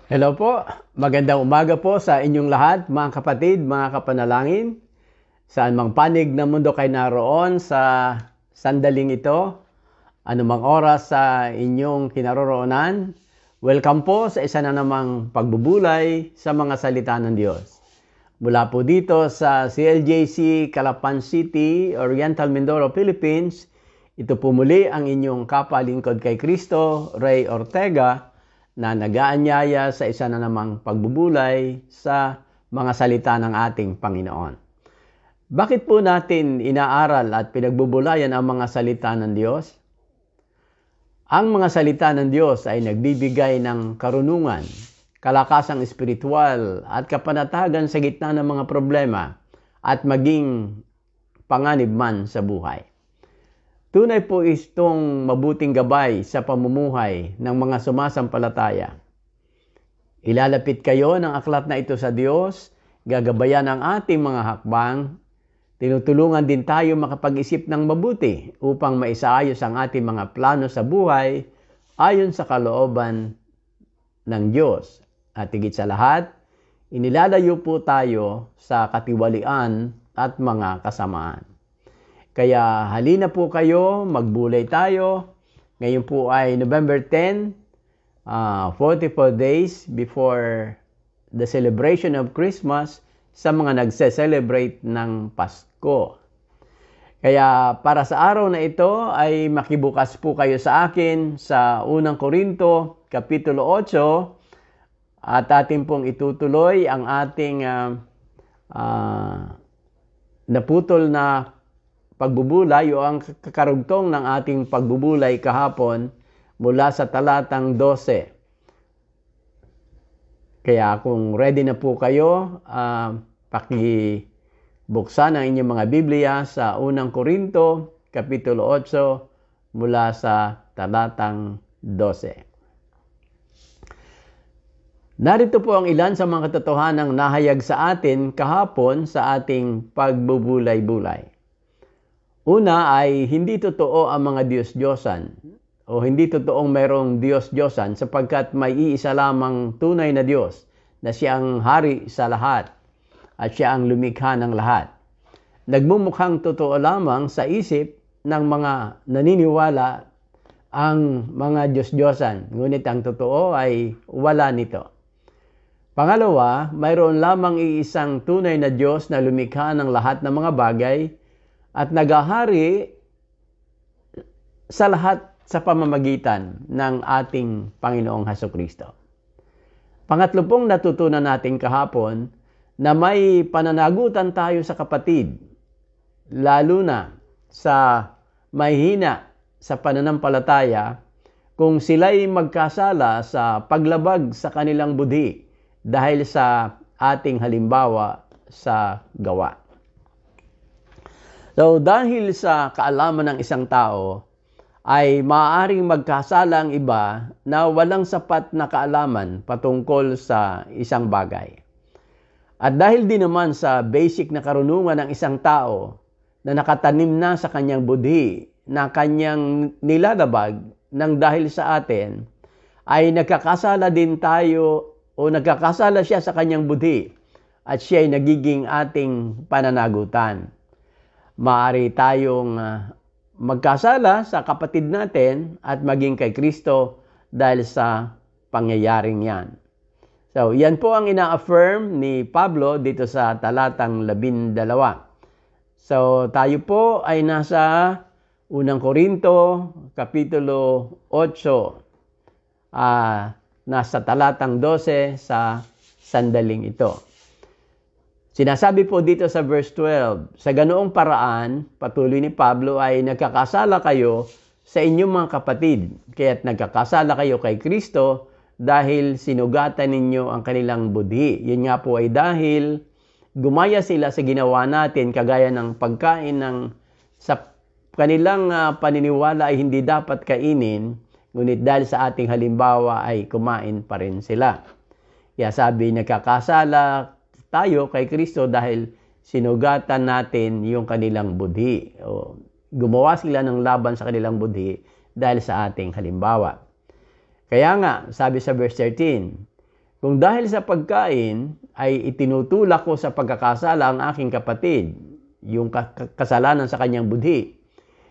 Hello po, magandang umaga po sa inyong lahat, mga kapatid, mga kapanalangin. Saan mang panig na mundo kayo naroon sa sandaling ito, anumang oras sa inyong kinaroroonan, welcome po sa isa na namang pagbubulay sa mga salita ng Diyos. Mula po dito sa CLJC, Calapan City, Oriental Mindoro, Philippines, ito po muli ang inyong kapalingkod kay Kristo, Ray Ortega, na nag-aanyaya sa isa na namang pagbubulay sa mga salita ng ating Panginoon. Bakit po natin inaaral at pinagbubulayan ang mga salita ng Diyos? Ang mga salita ng Diyos ay nagbibigay ng karunungan, kalakasang espiritual at kapanatagan sa gitna ng mga problema at maging panganib man sa buhay. Tunay po itong mabuting gabay sa pamumuhay ng mga sumasampalataya. Ilalapit kayo ng aklat na ito sa Diyos, gagabayan ang ating mga hakbang, tinutulungan din tayo makapag-isip ng mabuti upang maisaayos ang ating mga plano sa buhay ayon sa kalooban ng Diyos. At higit sa lahat, inilalayo po tayo sa katiwalian at mga kasamaan. Kaya halina po kayo, magbulay tayo. Ngayon po ay November 10, 44 days before the celebration of Christmas sa mga nagse-celebrate ng Pasko. Kaya para sa araw na ito ay makibukas po kayo sa akin sa unang Korinto, Kapitulo 8, at atin pong itutuloy ang ating naputol na pagbubulay o ang kakarugtong ng ating pagbubulay kahapon mula sa talatang 12. Kaya kung ready na po kayo, pakibuksan ang inyong mga Biblia sa unang Korinto, Kapitulo 8, mula sa talatang 12. Narito po ang ilan sa mga katotohanang nahayag sa atin kahapon sa ating pagbubulay-bulay. Una ay hindi totoo ang mga Diyos-Diyosan o hindi totoong mayroong Diyos-Diyosan sapagkat may iisa lamang tunay na Diyos na siya ang hari sa lahat at siya ang lumikha ng lahat. Nagmumukhang totoo lamang sa isip ng mga naniniwala ang mga Diyos-Diyosan, ngunit ang totoo ay wala nito. Pangalawa, mayroon lamang iisang tunay na Diyos na lumikha ng lahat ng mga bagay at naghahari sa lahat sa pamamagitan ng ating Panginoong Hesukristo. Pangatlo pong natutunan natin kahapon na may pananagutan tayo sa kapatid, lalo na sa mahihina sa pananampalataya kung sila'y magkasala sa paglabag sa kanilang budhi dahil sa ating halimbawa sa gawa. So, dahil sa kaalaman ng isang tao, ay maaaring magkasala ang iba na walang sapat na kaalaman patungkol sa isang bagay. At dahil din naman sa basic na karunungan ng isang tao na nakatanim na sa kanyang budhi, na kanyang nilalabag ng dahil sa atin, ay nagkakasala din tayo o nagkakasala siya sa kanyang budhi at siya ay nagiging ating pananagutan. Maaari tayong magkasala sa kapatid natin at maging kay Kristo dahil sa pangyayaring yan. So, yan po ang ina-affirm ni Pablo dito sa talatang 12. So, tayo po ay nasa unang Korinto, Kapitulo 8. nasa talatang 12 sa sandaling ito. Sinasabi po dito sa verse 12, sa ganoong paraan, patuloy ni Pablo, ay nagkakasala kayo sa inyong mga kapatid. Kaya't nagkakasala kayo kay Kristo dahil sinugatan ninyo ang kanilang budhi. Yun nga po ay dahil gumaya sila sa ginawa natin, kagaya ng pagkain sa kanilang paniniwala ay hindi dapat kainin, ngunit dahil sa ating halimbawa ay kumain pa rin sila. Kaya sabi, nagkakasala tayo kay Kristo dahil sinugatan natin yung kanilang budhi. O, gumawa sila ng laban sa kanilang budhi dahil sa ating halimbawa. Kaya nga, sabi sa verse 13, kung dahil sa pagkain ay itinutulak ko sa pagkakasala ang aking kapatid, yung kasalanan sa kanyang budhi,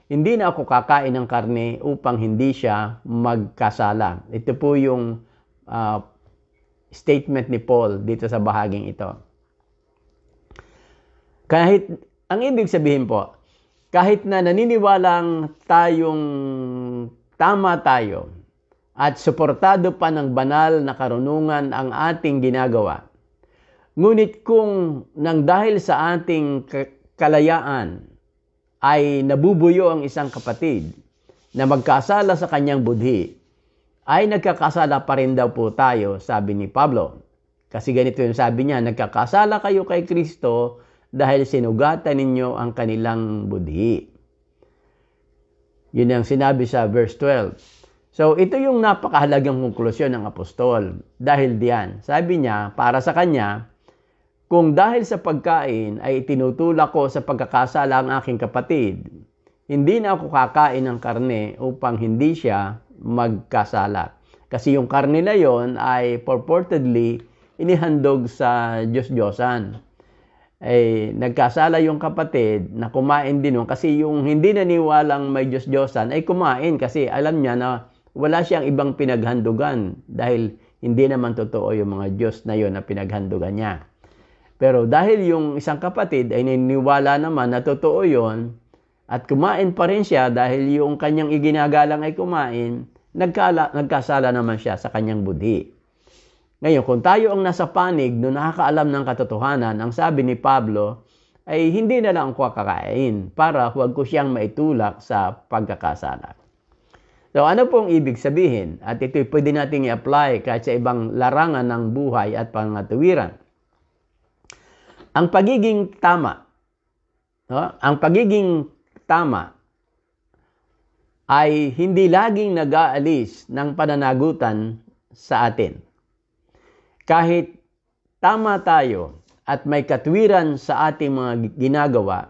hindi na ako kakain ng karne upang hindi siya magkasala. Ito po yung statement ni Paul dito sa bahaging ito. Kahit, ang ibig sabihin po, kahit na naniniwalang tama tayo at suportado pa ng banal na karunungan ang ating ginagawa, ngunit kung nang dahil sa ating kalayaan ay nabubuyo ang isang kapatid na magkasala sa kanyang budhi, ay nagkakasala pa rin daw po tayo, sabi ni Pablo. Kasi ganito yung sabi niya, nagkakasala kayo kay Kristo dahil sinugatan ninyo ang kanilang budhi. Yun ang sinabi sa verse 12. So, ito yung napakahalagang konklusyon ng apostol. Dahil diyan, sabi niya, para sa kanya, kung dahil sa pagkain ay tinutulak ko sa pagkakasala ang aking kapatid, hindi na ako kakain ng karne upang hindi siya magkasala. Kasi yung karne na yon ay purportedly inihandog sa Diyos-Diyosan. Ay nagkasala yung kapatid na kumain din nun kasi yung hindi naniwalang may Diyos-Diyosan ay kumain kasi alam niya na wala siyang ibang pinaghandugan dahil hindi naman totoo yung mga Diyos na yon na pinaghandugan niya. Pero dahil yung isang kapatid ay naniniwala naman na totoo yon at kumain pa rin siya dahil yung kanyang iginagalang ay kumain, nagkasala naman siya sa kanyang budhi. Ngayon, kung tayo ang nasa panig no nakakaalam ng katotohanan, ang sabi ni Pablo ay hindi na lang ako kakain para huwag ko siyang maitulak sa pagkakasala. So, ano pong ibig sabihin? At ito pwede nating i-apply kahit sa ibang larangan ng buhay at pangatuwiran. Ang pagiging tama, ang pagiging tama ay hindi laging nag-aalis ng pananagutan sa atin. Kahit tama tayo at may katwiran sa ating mga ginagawa,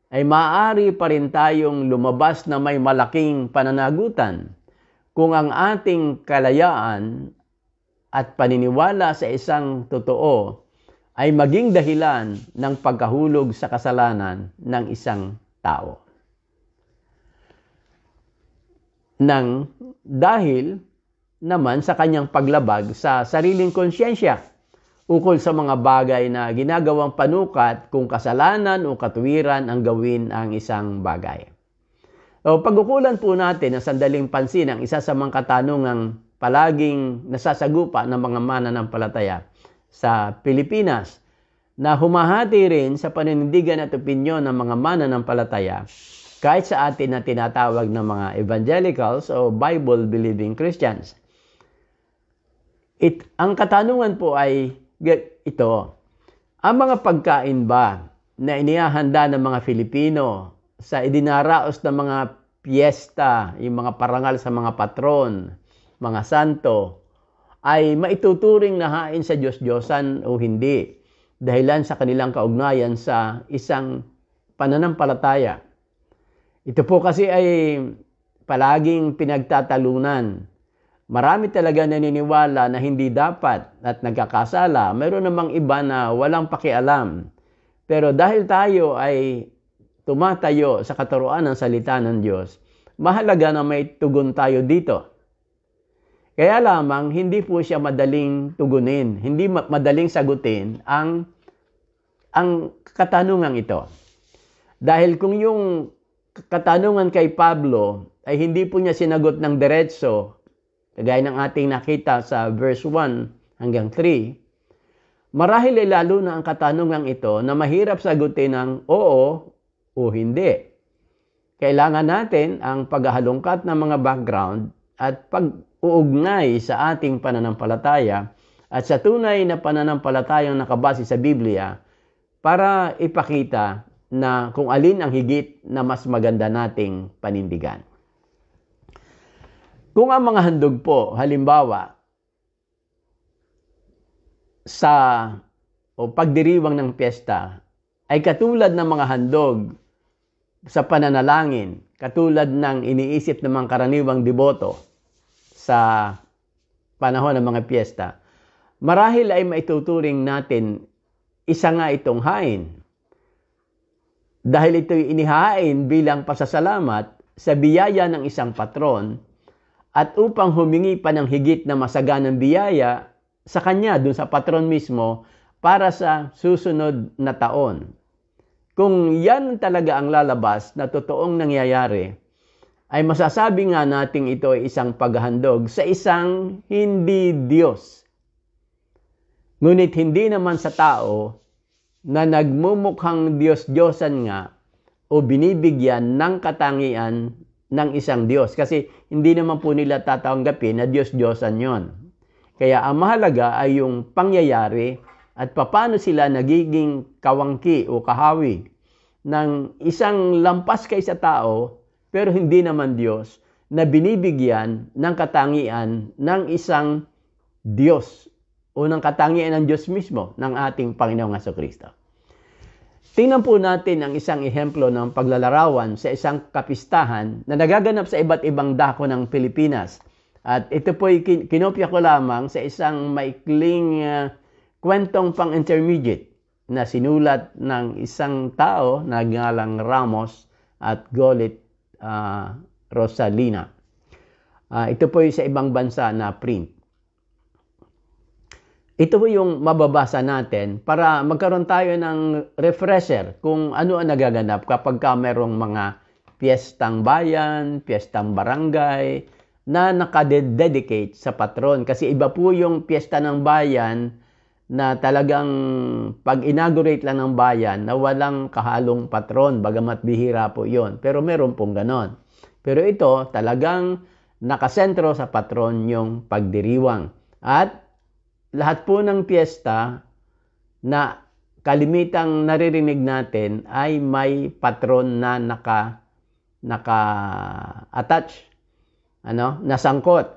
ay maaari pa rin tayong lumabas na may malaking pananagutan kung ang ating kalayaan at paniniwala sa isang totoo ay maging dahilan ng pagkahulog sa kasalanan ng isang tao. Dahil naman sa kanyang paglabag sa sariling konsyensya ukol sa mga bagay na ginagawang panukat kung kasalanan o katuwiran ang gawin ang isang bagay. O pagkukulan po natin ng sandaling pansin ang isa sa mga katanungang palaging nasasagupa ng mga mananampalataya sa Pilipinas na humahati rin sa paninindigan at opinyon ng mga mananampalataya kahit sa atin na tinatawag ng mga evangelicals o Bible-believing Christians. Ang katanungan po ay ito, ang mga pagkain ba na inihahanda ng mga Filipino sa idinaraos ng mga piyesta, yung mga parangal sa mga patron, mga santo, ay maituturing na hain sa Diyos-Diyosan o hindi, dahilan sa kanilang kaugnayan sa isang pananampalataya. Ito po kasi ay palaging pinagtatalunan. Marami talaga naniniwala na hindi dapat at nagkakasala. Mayroon namang iba na walang pakialam. Pero dahil tayo ay tumatayo sa katuruan ng salita ng Diyos, mahalaga na may tugon tayo dito. Kaya lamang, hindi po siya madaling tugunin, hindi madaling sagutin ang katanungang ito. Dahil kung yung katanungan kay Pablo ay hindi po niya sinagot ng diretso kagaya ng ating nakita sa verse 1 hanggang 3, marahil ay lalo na ang katanungang ito na mahirap sagutin ng oo o hindi. Kailangan natin ang paghahalongkat ng mga background at pag-uugnay sa ating pananampalataya at sa tunay na pananampalatayang nakabase sa Biblia para ipakita na kung alin ang higit na mas maganda nating panindigan. Kung ang mga handog po, halimbawa, sa pagdiriwang ng piyesta ay katulad ng mga handog sa pananalangin, katulad ng iniisip ng mga karaniwang deboto sa panahon ng mga piyesta, marahil ay maituturing natin isa nga itong hain. Dahil ito'y inihain bilang pasasalamat sa biyaya ng isang patron at upang humingi pa ng higit na masaganang biyaya sa kanya, dun sa patron mismo, para sa susunod na taon. Kung yan talaga ang lalabas na totoong nangyayari, ay masasabi nga nating ito ay isang paghahandog sa isang hindi Diyos. Ngunit hindi naman sa tao na nagmumukhang Diyos-Diyosan nga o binibigyan ng katangian ng isang Diyos. Kasi hindi naman po nila tatanggapin na Diyos-Diyosan yon. Kaya ang mahalaga ay yung pangyayari at paano sila nagiging kawangki o kahawi ng isang lampas kay sa tao pero hindi naman Diyos na binibigyan ng katangian ng isang Diyos o ng katangian ng Diyos mismo ng ating Panginoong Jesucristo. Tingnan po natin ang isang ehemplo ng paglalarawan sa isang kapistahan na nagaganap sa iba't ibang dako ng Pilipinas. At ito po'y kinopya ko lamang sa isang maikling kwentong pang-intermediate na sinulat ng isang tao na ngalang Ramos at Golit Rosalina. Ito po'y sa ibang bansa na print. Ito po yung mababasa natin para magkaroon tayo ng refresher kung ano ang nagaganap kapag merong mga piyestang bayan, piyestang barangay, na nakadedicate sa patron. Kasi iba po yung piyesta ng bayan na talagang pag-inaugurate lang ng bayan na walang kahalong patron, bagamat bihira po yon. Pero meron pong ganon. Pero ito talagang nakasentro sa patron yung pagdiriwang. At lahat po ng piyesta na kalimitang naririnig natin ay may patron na naka-attach. Nasangkot.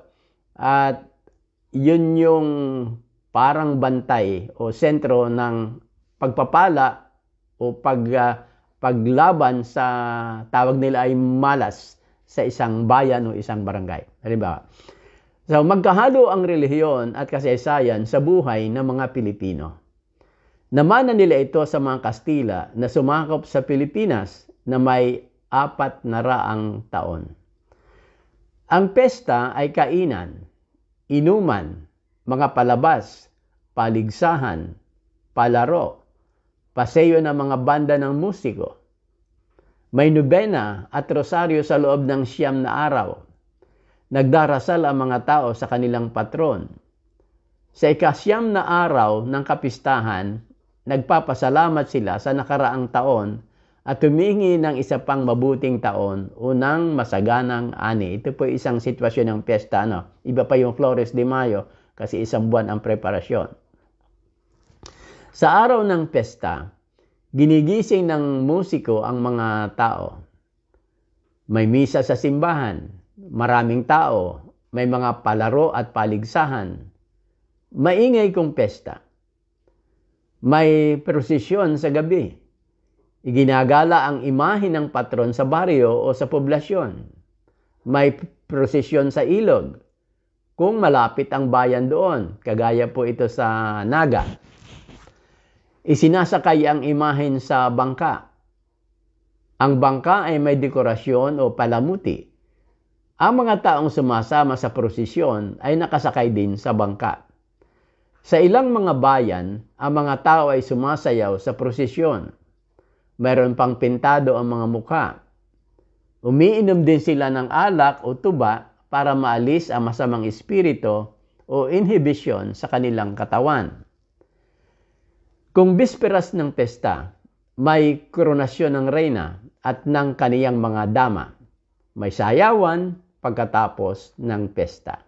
At yun yung parang bantay o sentro ng pagpapala o paglaban sa tawag nila ay malas sa isang bayan o isang barangay. Halimbawa. So, magkahalo ang relihiyon at kasaysayan sa buhay ng mga Pilipino. Namana nila ito sa mga Kastila na sumakop sa Pilipinas na may 400 taon. Ang pesta ay kainan, inuman, mga palabas, paligsahan, palaro, paseyo ng mga banda ng musiko. May nobena at rosaryo sa loob ng 9 na araw. Nagdarasal ang mga tao sa kanilang patron. Sa ika-9 na araw ng kapistahan, nagpapasalamat sila sa nakaraang taon at humingi ng isa pang mabuting taon o ng masaganang ani. Ito po isang sitwasyon ng piyesta. Iba pa yung Flores de Mayo kasi isang buwan ang preparasyon. Sa araw ng piyesta, ginigising ng musiko ang mga tao. May misa sa simbahan, maraming tao, may mga palaro at paligsahan. Maingay kong piyesta. May prosesyon sa gabi. Iginagala ang imahe ng patron sa baryo o sa poblasyon. May prosesyon sa ilog. Kung malapit ang bayan doon, kagaya po ito sa Naga. Isinasakay ang imahen sa bangka. Ang bangka ay may dekorasyon o palamuti. Ang mga taong sumasama sa prosesyon ay nakasakay din sa bangka. Sa ilang mga bayan, ang mga tao ay sumasayaw sa prosesyon. Mayroon pang pintado ang mga mukha. Umiinom din sila ng alak o tuba para maalis ang masamang espiritu o inhibition sa kanilang katawan. Kung bisperas ng pesta, may koronasyon ng reyna at ng kaniyang mga dama. May sayawan pagkatapos ng pesta.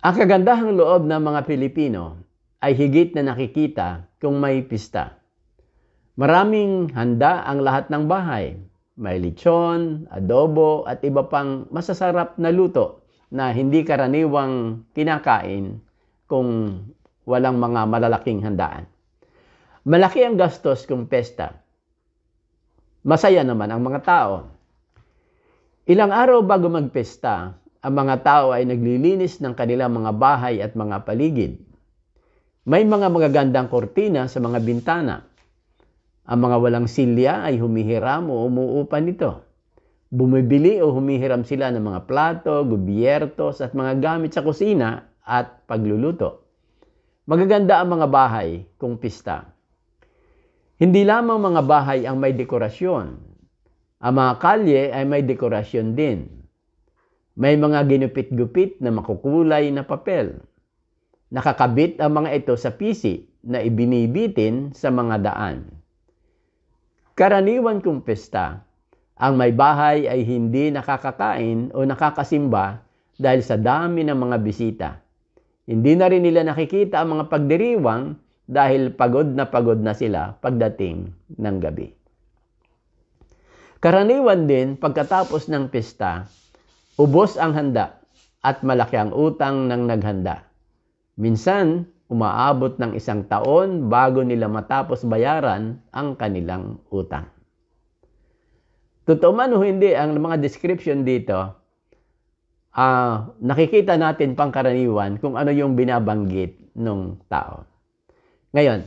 Ang kagandahang loob ng mga Pilipino ay higit na nakikita kung may pista. Maraming handa ang lahat ng bahay. May lechon, adobo at iba pang masasarap na luto na hindi karaniwang kinakain kung walang mga malalaking handaan. Malaki ang gastos kung pesta. Masaya naman ang mga tao. Ilang araw bago magpesta, ang mga tao ay naglilinis ng kanilang mga bahay at mga paligid. May mga magagandang kortina sa mga bintana. Ang mga walang silya ay humihiram o umuupa nito. Bumibili o humihiram sila ng mga plato, gubyertos at mga gamit sa kusina at pagluluto. Magaganda ang mga bahay kung pista. Hindi lamang mga bahay ang may dekorasyon. Ang mga kalye ay may dekorasyon din. May mga ginupit-gupit na makukulay na papel. Nakakabit ang mga ito sa pisi na ibinibitin sa mga daan. Karaniwan kung pesta, ang may bahay ay hindi nakakakain o nakakasimba dahil sa dami ng mga bisita. Hindi na rin nila nakikita ang mga pagdiriwang dahil pagod na sila pagdating ng gabi. Karaniwan din pagkatapos ng pesta, ubos ang handa at malaki ang utang ng naghanda. Minsan, umaabot ng 1 taon bago nila matapos bayaran ang kanilang utang. Totoo man o hindi, ang mga description dito, nakikita natin pangkaraniwan kung ano yung binabanggit ng tao. Ngayon,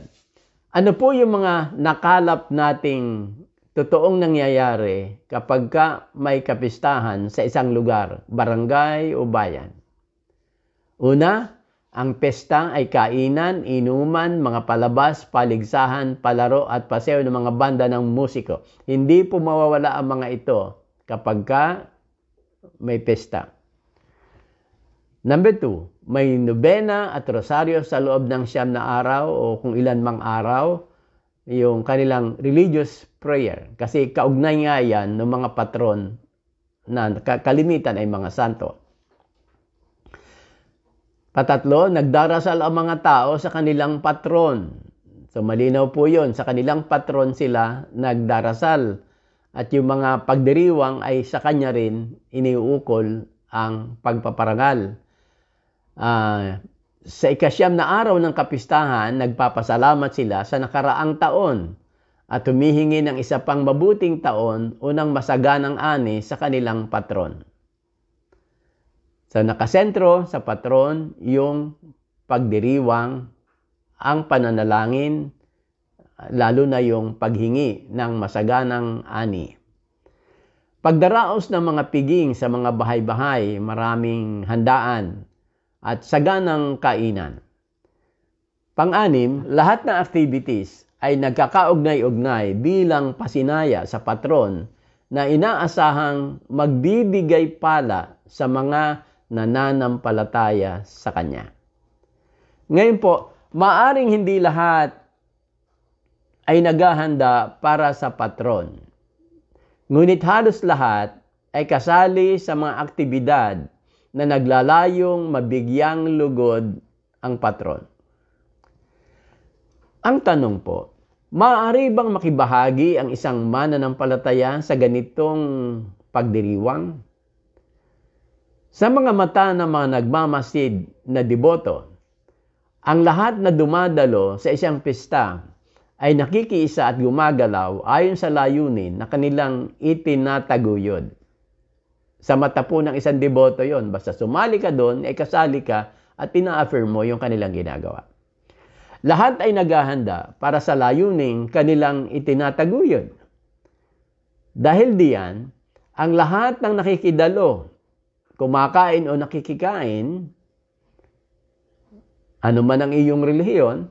ano po yung mga nakalap nating totoong nangyayari kapag may kapistahan sa isang lugar, barangay o bayan? Una, ang pesta ay kainan, inuman, mga palabas, paligsahan, palaro at paseo ng mga banda ng musiko. Hindi po mawawala ang mga ito kapag may pesta. Number 2, may nobena at rosaryo sa loob ng 9 na araw o kung ilan mang araw, yung kanilang religious prayer. Kasi kaugnay nga yan ng mga patron na kalimitan ay mga santo. Patatlo, nagdarasal ang mga tao sa kanilang patron. So malinaw po yun, sa kanilang patron sila nagdarasal. At yung mga pagdiriwang ay sa kanya rin iniuukol ang pagpaparangal. Sa 9 na araw ng kapistahan, nagpapasalamat sila sa nakaraang taon at humihingi ng isa pang mabuting taon o ng masaganang ani sa kanilang patron. So nakasentro sa patron yung pagdiriwang, ang pananalangin, lalo na yung paghingi ng masaganang ani. Pagdaraos ng mga piging sa mga bahay-bahay, maraming handaan at saganang kainan. Pang-anim, lahat ng activities ay nagkakaugnay-ugnay bilang pasinaya sa patron na inaasahang magbibigay pala sa mga nananampalataya sa kanya. Ngayon po, maaring hindi lahat ay naghahanda para sa patron. Ngunit halos lahat ay kasali sa mga aktibidad na naglalayong mabigyang lugod ang patron. Ang tanong po, maaari bang makibahagi ang isang mananampalataya sa ganitong pagdiriwang? Sa mga mata ng mga nagmamasid na deboto, ang lahat na dumadalo sa isang pista ay nakikiisa at gumagalaw ayon sa layunin na kanilang itinataguyod. Sa mata po ng isang deboto yon, basta sumali ka doon, ay kasali ka at ina-affirm mo yung kanilang ginagawa. Lahat ay naghahanda para sa layuning kanilang itinataguyod. Dahil diyan, ang lahat ng nakikidalo, kumakain o nakikikain, ano man ang iyong relihiyon,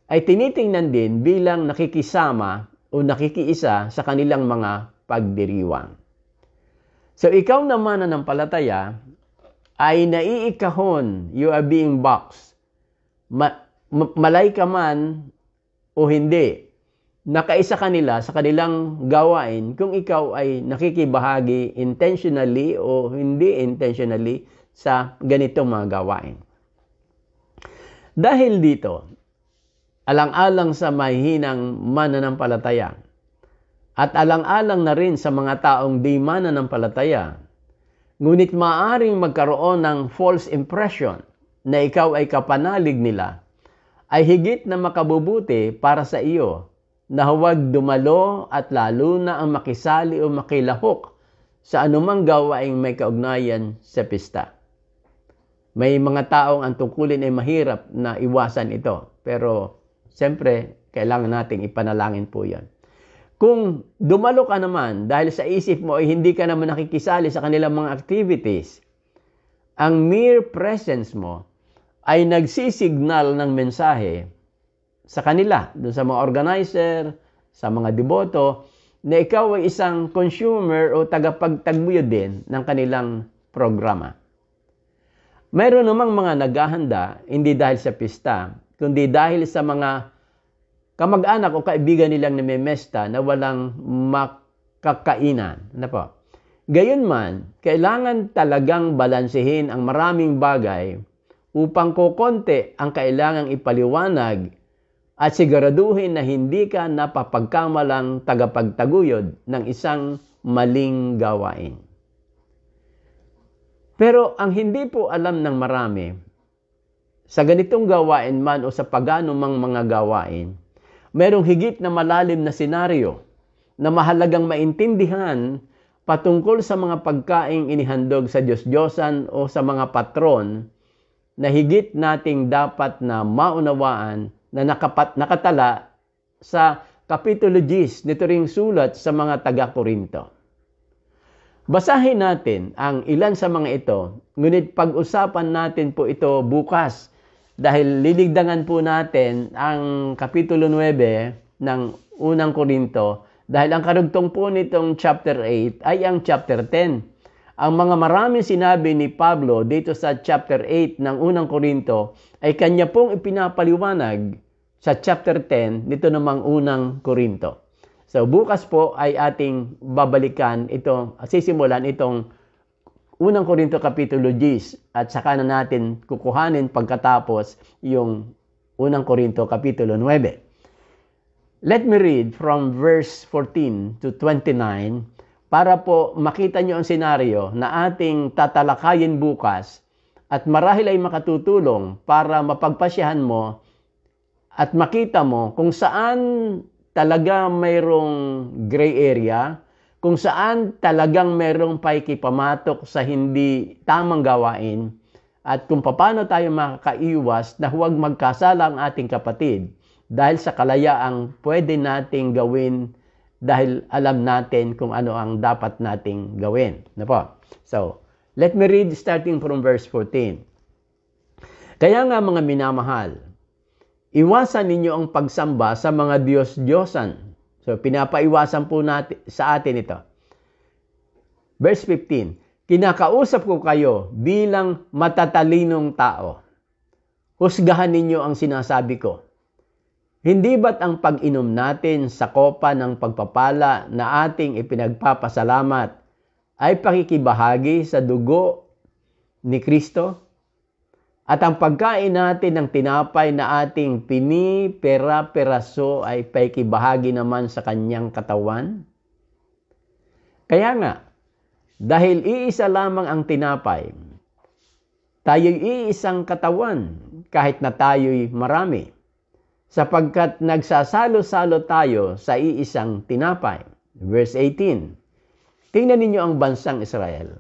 ay tinitingnan din bilang nakikisama o nakikiisa sa kanilang mga pagdiriwang. So ikaw na mananampalataya ay naiikahon, you are being boxed. Malay ka man o hindi, nakaisa kanila sa kanilang gawain kung ikaw ay nakikibahagi intentionally o hindi intentionally sa ganitong mga gawain. Dahil dito, alang-alang sa mahihinang mananampalataya at alang-alang na rin sa mga taong di mananampalataya, ngunit maaaring magkaroon ng false impression na ikaw ay kapanalig nila, ay higit na makabubuti para sa iyo na huwag dumalo at lalo na ang makisali o makilahok sa anumang gawaing may kaugnayan sa pista. May mga taong ang tungkulin ay mahirap na iwasan ito, pero siyempre kailangan nating ipanalangin po yan. Kung dumalo ka naman dahil sa isip mo ay hindi ka naman nakikisali sa kanilang mga activities, ang mere presence mo ay nagsisignal ng mensahe sa kanila, doon sa mga organizer, sa mga deboto, na ikaw ay isang consumer o tagapagtaguyod din ng kanilang programa. Mayroon namang mga naghahanda, hindi dahil sa pista, kundi dahil sa mga kamag-anak o kaibigan nilang namimesta na walang makakainan. Ano po? Gayunman, kailangan talagang balansehin ang maraming bagay upang kukonti ang kailangang ipaliwanag at siguraduhin na hindi ka napapagkamalang tagapagtaguyod ng isang maling gawain. Pero ang hindi po alam ng marami, sa ganitong gawain man o sa paganumang mga gawain, mayroong higit na malalim na senaryo na mahalagang maintindihan patungkol sa mga pagkaing inihandog sa Diyos-Diyosan o sa mga patron na higit nating dapat na maunawaan na nakatala sa Kapitulo 10 nito ring sulat sa mga taga-Korinto. Basahin natin ang ilan sa mga ito, ngunit pag-usapan natin po ito bukas dahil liligdangan po natin ang Kapitulo 9 ng Unang Korinto dahil ang karugtong po nitong chapter 8 ay ang chapter 10. Ang mga maraming sinabi ni Pablo dito sa chapter 8 ng Unang Korinto ay kanya pong ipinapaliwanag sa chapter 10 nito namang Unang Korinto. So bukas po ay ating babalikan sisimulan itong Unang Korinto Kapitulo 10 at saka na natin kukuhanin pagkatapos yung Unang Korinto Kapitulo 9. Let me read from verse 14 to 29 para po makita nyo ang senaryo na ating tatalakayin bukas at marahil ay makatutulong para mapagpasyahan mo at makita mo kung saan talaga mayroong gray area, kung saan talagang mayroong paikipamatok sa hindi tamang gawain, at kung paano tayo makakaiwas na huwag magkasala ang ating kapatid dahil sa kalayaang pwede nating gawin dahil alam natin kung ano ang dapat nating gawin. Ano po? So, let me read starting from verse 14. Kaya nga mga minamahal, iwasan ninyo ang pagsamba sa mga Diyos-Diyosan. So, pinapaiwasan po natin sa atin ito. Verse 15, kinakausap ko kayo bilang matatalinong tao. Husgahan ninyo ang sinasabi ko. Hindi ba't ang pag-inom natin sa kopa ng pagpapala na ating ipinagpapasalamat ay pakikibahagi sa dugo ni Kristo? At ang pagkain natin ng tinapay na ating pinipera-peraso ay pakikibahagi naman sa kanyang katawan? Kaya nga, dahil iisa lamang ang tinapay, tayo'y iisang katawan kahit na tayo'y marami, sapagkat nagsasalo-salo tayo sa iisang tinapay. Verse 18, tingnan ninyo ang bansang Israel.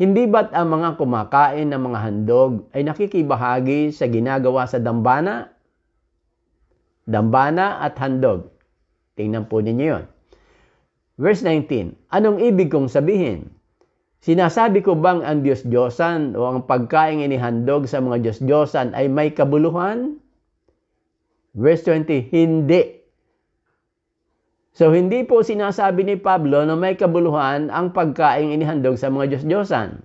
Hindi ba't ang mga kumakain ng mga handog ay nakikibahagi sa ginagawa sa dambana? Dambana at handog. Tingnan po ninyo yun. Verse 19, anong ibig kong sabihin? Sinasabi ko bang ang Diyos-Diyosan o ang pagkain inihandog sa mga Diyos-Diyosan ay may kabuluhan? Verse 20, hindi. So, hindi po sinasabi ni Pablo na may kabuluhan ang pagkaing inihandog sa mga Diyos-Diyosan.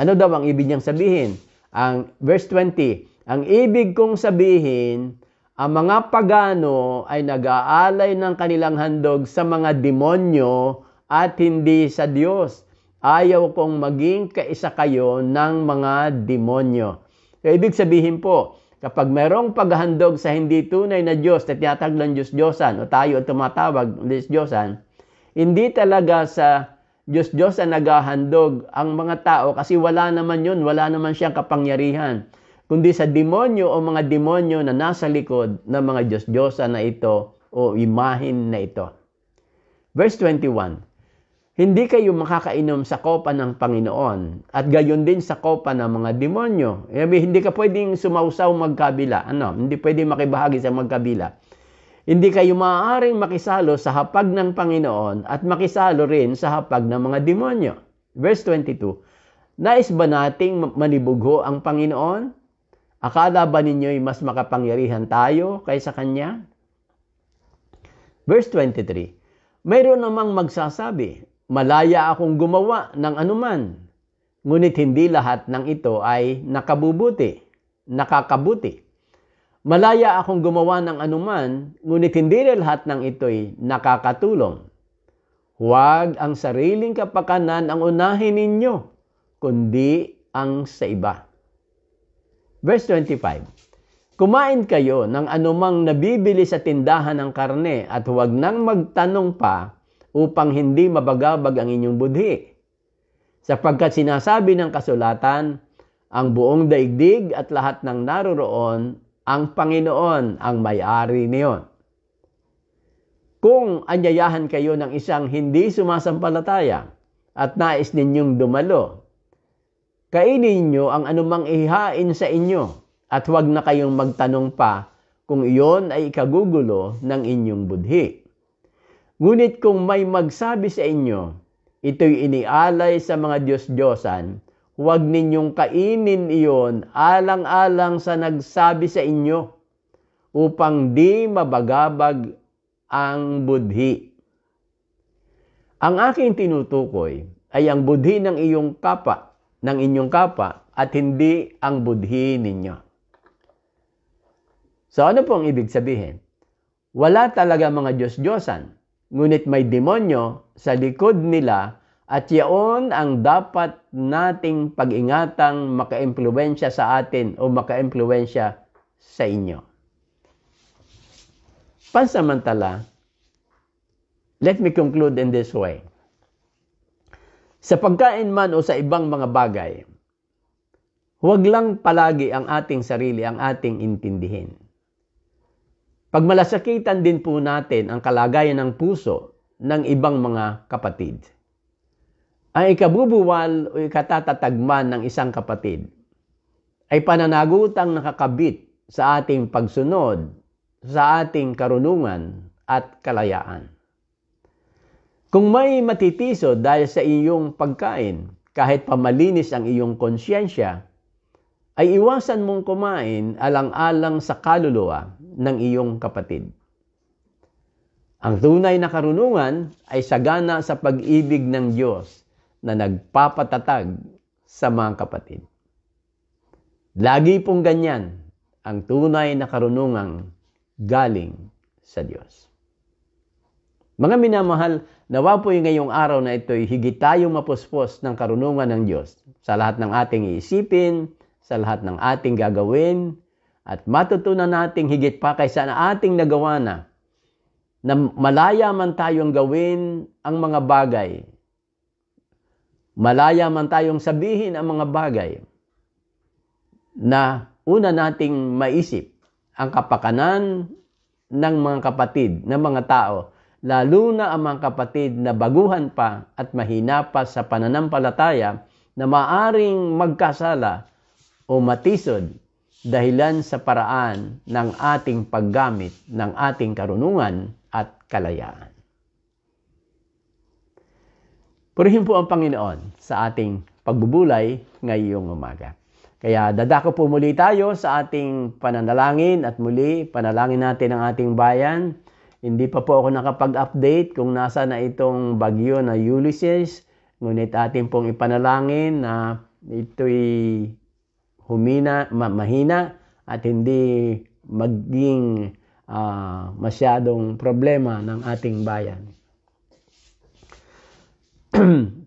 Ano daw ang ibig niyang sabihin? Ang verse 20, ang ibig kong sabihin, ang mga pagano ay nag-aalay ng kanilang handog sa mga demonyo at hindi sa Diyos. Ayaw kong maging kaisa kayo ng mga demonyo. So, ibig sabihin po, kapag merong paghahandog sa hindi tunay na Diyos na tinatawag ng Diyos-Diyosan o tayo ang tumatawag ng Diyos-Diyosan, hindi talaga sa Diyos-Diyosan naghahandog ang mga tao kasi wala naman yun, wala naman siyang kapangyarihan. Kundi sa demonyo o mga demonyo na nasa likod ng mga Diyos-Diyosan na ito o imahin na ito. Verse 21, hindi kayo makakainom sa kopa ng Panginoon at gayon din sa kopa ng mga demonyo. Hindi ka pwedeng sumausaw magkabila. Hindi pwedeng makibahagi sa magkabila. Hindi kayo maaaring makisalo sa hapag ng Panginoon at makisalo rin sa hapag ng mga demonyo. Verse 22, nais ba nating manibugho ang Panginoon? Akala ba ninyo'y mas makapangyarihan tayo kaysa Kanya? Verse 23, mayroon namang magsasabi, malaya akong gumawa ng anuman, ngunit hindi lahat ng ito ay nakakabuti. Malaya akong gumawa ng anuman, ngunit hindi lahat ng ito'y nakakatulong. Huwag ang sariling kapakanan ang unahin ninyo, kundi ang sa iba. Verse 25, kumain kayo ng anumang nabibili sa tindahan ng karne at huwag nang magtanong pa upang hindi mabagabag ang inyong budhi. Sapagkat sinasabi ng kasulatan, ang buong daigdig at lahat ng naroroon, ang Panginoon ang may-ari niyon. Kung anyayahan kayo ng isang hindi sumasampalataya at nais ninyong dumalo, kainin ninyo ang anumang ihain sa inyo at huwag na kayong magtanong pa kung iyon ay ikagugulo ng inyong budhi. Ngunit kung may magsabi sa inyo, ito'y inialay sa mga Diyos-Diyosan, huwag ninyong kainin iyon alang-alang sa nagsabi sa inyo, upang di mabagabag ang budhi. Ang aking tinutukoy ay ang budhi ng inyong kapa, at hindi ang budhi ninyo. So ano pong ibig sabihin? Wala talaga mga Diyos-Diyosan, ngunit may demonyo sa likod nila at yaon ang dapat nating pag-ingatang maka-impluwensya sa atin o maka-impluwensya sa inyo. Pansamantala, let me conclude in this way. Sa pagkain man o sa ibang mga bagay, huwag lang palagi ang ating sarili ang ating intindihin. Pagmalasakitan din po natin ang kalagayan ng puso ng ibang mga kapatid. Ang ikabubuwal o ikatatatagman ng isang kapatid ay pananagutang nakakabit sa ating pagsunod, sa ating karunungan at kalayaan. Kung may matitiso dahil sa iyong pagkain, kahit pamalinis ang iyong konsyensya, ay iwasan mong kumain alang-alang sa kaluluwa ng iyong kapatid. Ang tunay na karunungan ay sagana sa pag-ibig ng Diyos na nagpapatatag sa mga kapatid. Lagi pong ganyan ang tunay na karunungang galing sa Diyos. Mga minamahal, nawa po yung ngayong araw na ito'y higit tayong mapuspos ng karunungan ng Diyos sa lahat ng ating iisipin, sa lahat ng ating gagawin, at matutunan nating higit pa kaysa na ating nagawa na malaya man tayong gawin ang mga bagay, malaya man tayong sabihin ang mga bagay, na una nating maisip ang kapakanan ng mga kapatid, ng mga tao, lalo na ang mga kapatid na baguhan pa at mahina pa sa pananampalataya na maaring magkasala o matisod dahilan sa paraan ng ating paggamit ng ating karunungan at kalayaan. Purihin po ang Panginoon sa ating pagbubulay ngayong umaga. Kaya dadako po muli tayo sa ating pananalangin at muli panalangin natin ang ating bayan. Hindi pa po ako nakapag-update kung nasa na itong bagyo na Ulysses. Ngunit atin pong ipanalangin na ito'y mahina at hindi maging masyadong problema ng ating bayan.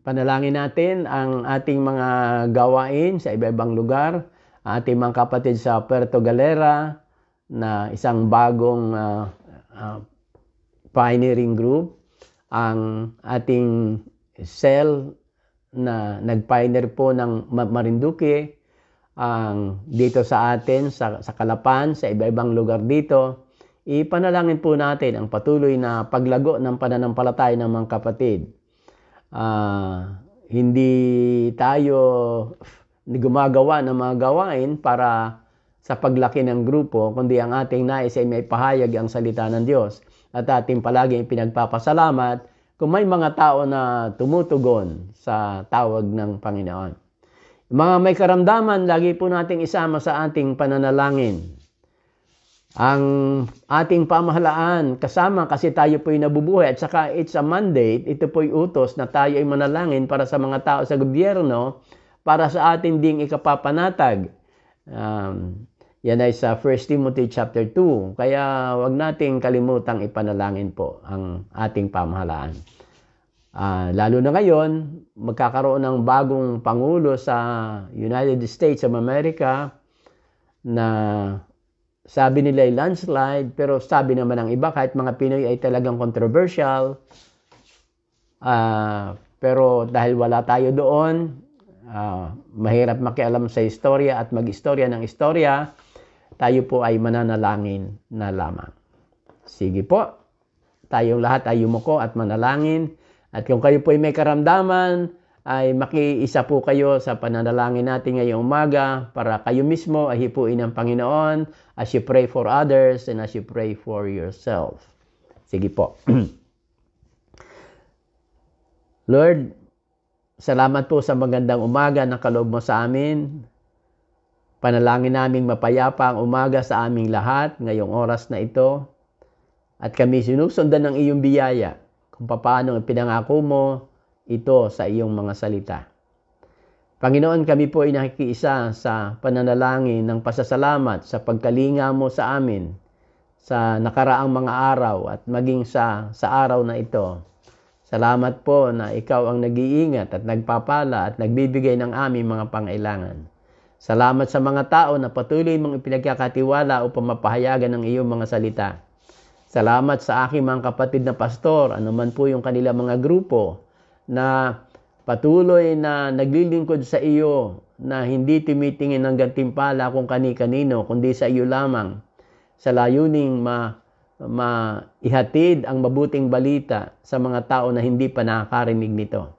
Panalangin natin ang ating mga gawain sa iba-ibang lugar. Ating mga kapatid sa Puerto Galera na isang bagong pioneering group. Ang ating cell na nag-pioneer po ng Marinduque. Dito sa atin, sa Calapan, sa iba-ibang lugar dito. Ipanalangin po natin ang patuloy na paglago ng pananampalataya ng mga kapatid. Hindi tayo gumagawa ng mga gawain para sa paglaki ng grupo, kundi ang ating nais ay may pahayag ang salita ng Diyos. At ating palaging pinagpapasalamat kung may mga tao na tumutugon sa tawag ng Panginoon. Mga may karamdaman, lagi po nating isama sa ating pananalangin. Ang ating pamahalaan kasama kasi tayo po'y nabubuhay at saka it's a mandate, ito po'y utos na tayo ay manalangin para sa mga tao sa gobyerno, para sa atin ding ikapapanatag. Yan ay sa 1 Timothy chapter 2. Kaya wag nating kalimutang ipanalangin po ang ating pamahalaan. Lalo na ngayon, magkakaroon ng bagong pangulo sa United States of America na sabi nila ay landslide, pero sabi naman ng iba, kahit mga Pinoy ay talagang controversial. Pero dahil wala tayo doon, mahirap makialam sa istorya at mag-istorya ng istorya, tayo po ay mananalangin na lamang. Sige po, tayong lahat ay yumuko at manalangin. At kung kayo po ay may karamdaman, ay makiisa po kayo sa pananalangin natin ngayong umaga para kayo mismo ay hipuin ng Panginoon as you pray for others and as you pray for yourself. Sige po. Lord, salamat po sa magandang umaga na kaloob mo sa amin. Panalangin naming mapayapa ang umaga sa aming lahat ngayong oras na ito. At kami sinusundan ng iyong biyaya kung paano pinangako mo ito sa iyong mga salita. Panginoon, kami po ay nakikiisa sa pananalangin ng pasasalamat sa pagkalinga mo sa amin sa nakaraang mga araw at maging sa araw na ito. Salamat po na ikaw ang nag-iingat at nagpapala at nagbibigay ng aming mga pangailangan. Salamat sa mga tao na patuloy mong ipinagkakatiwala upang mapahayagan ng iyong mga salita. Salamat sa aking mga kapatid na pastor, anuman po yung kanilang mga grupo, na patuloy na naglilingkod sa iyo, na hindi tumitingin ng gantimpala kung kani-kanino, kundi sa iyo lamang, sa layuning ihatid ang mabuting balita sa mga tao na hindi pa nakakarinig nito.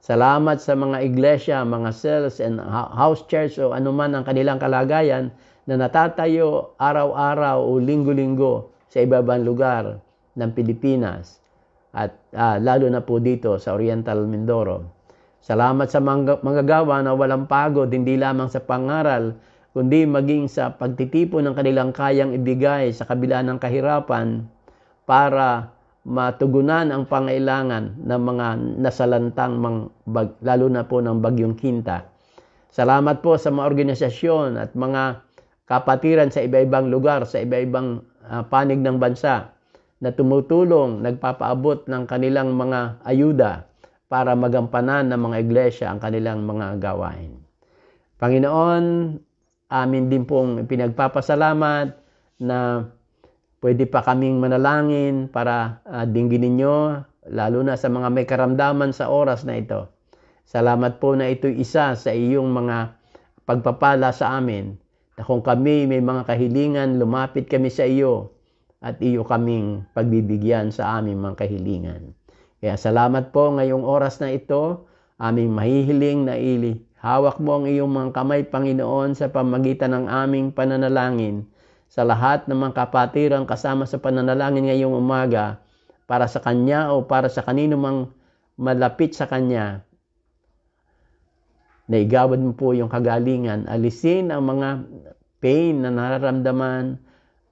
Salamat sa mga iglesia, mga cells and house church o anuman ang kanilang kalagayan na natatayo araw-araw o linggo-linggo sa iba-ibang lugar ng Pilipinas at lalo na po dito sa Oriental Mindoro. Salamat sa mga gawa na walang pagod, hindi lamang sa pangaral, kundi maging sa pagtitipon ng kanilang kayang ibigay sa kabila ng kahirapan para matugunan ang pangailangan ng mga nasalantang lalo na po ng Bagyong Quinta. Salamat po sa mga organisasyon at mga kapatiran sa iba-ibang lugar, sa iba-ibang panig ng bansa na tumutulong, nagpapaabot ng kanilang mga ayuda para magampanan ng mga iglesia ang kanilang mga gawain. Panginoon, amin din pong pinagpapasalamat na pwede pa kaming manalangin para dinggin ninyo, lalo na sa mga may karamdaman sa oras na ito. Salamat po na ito'y isa sa iyong mga pagpapala sa amin, na kung kami may mga kahilingan, lumapit kami sa iyo at iyo kaming pagbibigyan sa aming mga kahilingan. Kaya salamat po ngayong oras na ito, aming mahihiling na hawak mo ang iyong mga kamay, Panginoon, sa pamagitan ng aming pananalangin sa lahat ng mga kapatiran kasama sa pananalangin ngayong umaga para sa Kanya o para sa kanino mang malapit sa Kanya. Naigawad mo po yung kagalingan, alisin ang mga pain na nararamdaman,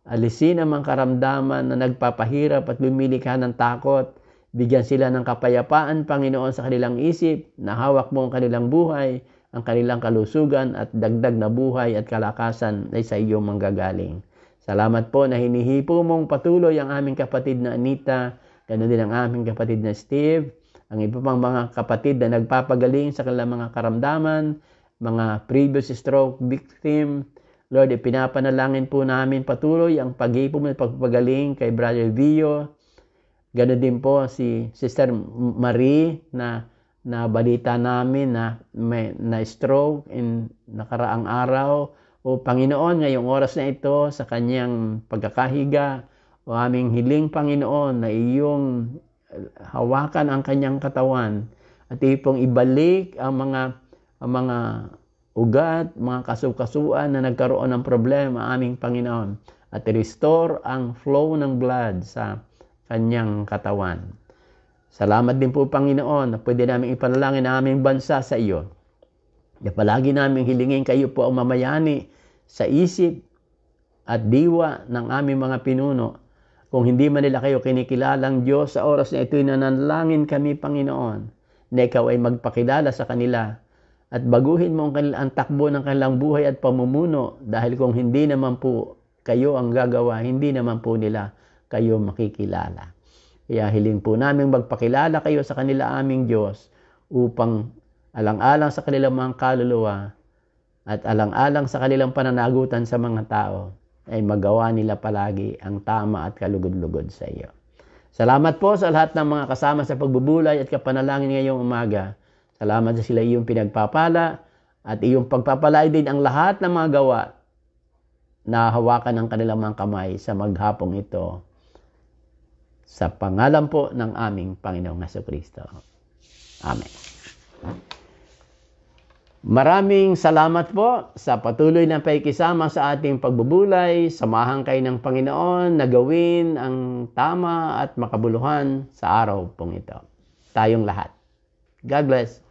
Alisin ang mga karamdaman na nagpapahirap at lumilikha ng takot. Bigyan sila ng kapayapaan, Panginoon, sa kanilang isip, na hawak mo ang kanilang buhay, ang kanilang kalusugan at dagdag na buhay at kalakasan ay sa iyo manggagaling. Salamat po na hinihipo mong patuloy ang aming kapatid na Anita, ganoon din ang aming kapatid na Steve, ang iba pang mga kapatid na nagpapagaling sa kanilang mga karamdaman, mga previous stroke victim. Lord, ipinapanalangin po namin patuloy ang pag-ipo mo at pagpagaling kay Brother Vio. Ganoon din po si Sister Marie na balita namin na stroke in nakaraang araw. O Panginoon, ngayong oras na ito sa kanyang pagkakahiga, o aming hiling Panginoon na iyong hawakan ang kanyang katawan at ipong ibalik ang mga ugat, mga kasukasuan na nagkaroon ng problema, aming Panginoon, at restore ang flow ng blood sa kanyang katawan. Salamat din po, Panginoon, na pwede namin ipanalangin ang aming bansa sa iyo. Na palagi namin hilingin kayo po ang mamayani sa isip at diwa ng aming mga pinuno. Kung hindi man nila kayo kinikilalang Diyos, sa oras na ito'y nanalangin kami, Panginoon, na ikaw ay magpakilala sa kanila at baguhin mo ang takbo ng kanilang buhay at pamumuno, dahil kung hindi naman po kayo ang gagawa, hindi naman po nila kayo makikilala. Kaya hiling po namin magpakilala kayo sa kanila, aming Diyos, upang alang-alang sa kanilang mga kaluluwa at alang-alang sa kanilang pananagutan sa mga tao, ay magawa nila palagi ang tama at kalugod-lugod sa iyo. Salamat po sa lahat ng mga kasama sa pagbubulay at kapanalangin ngayong umaga. Salamat sa sila iyong pinagpapala at iyong pagpapalay din ang lahat ng mga gawa na hawakan ng kanilang mga kamay sa maghapong ito. Sa pangalan po ng aming Panginoong Jesucristo. Amen. Maraming salamat po sa patuloy na pakikisama sa ating pagbubulay. Samahan kayo ng Panginoon na gawin ang tama at makabuluhan sa araw pong ito. Tayong lahat. God bless.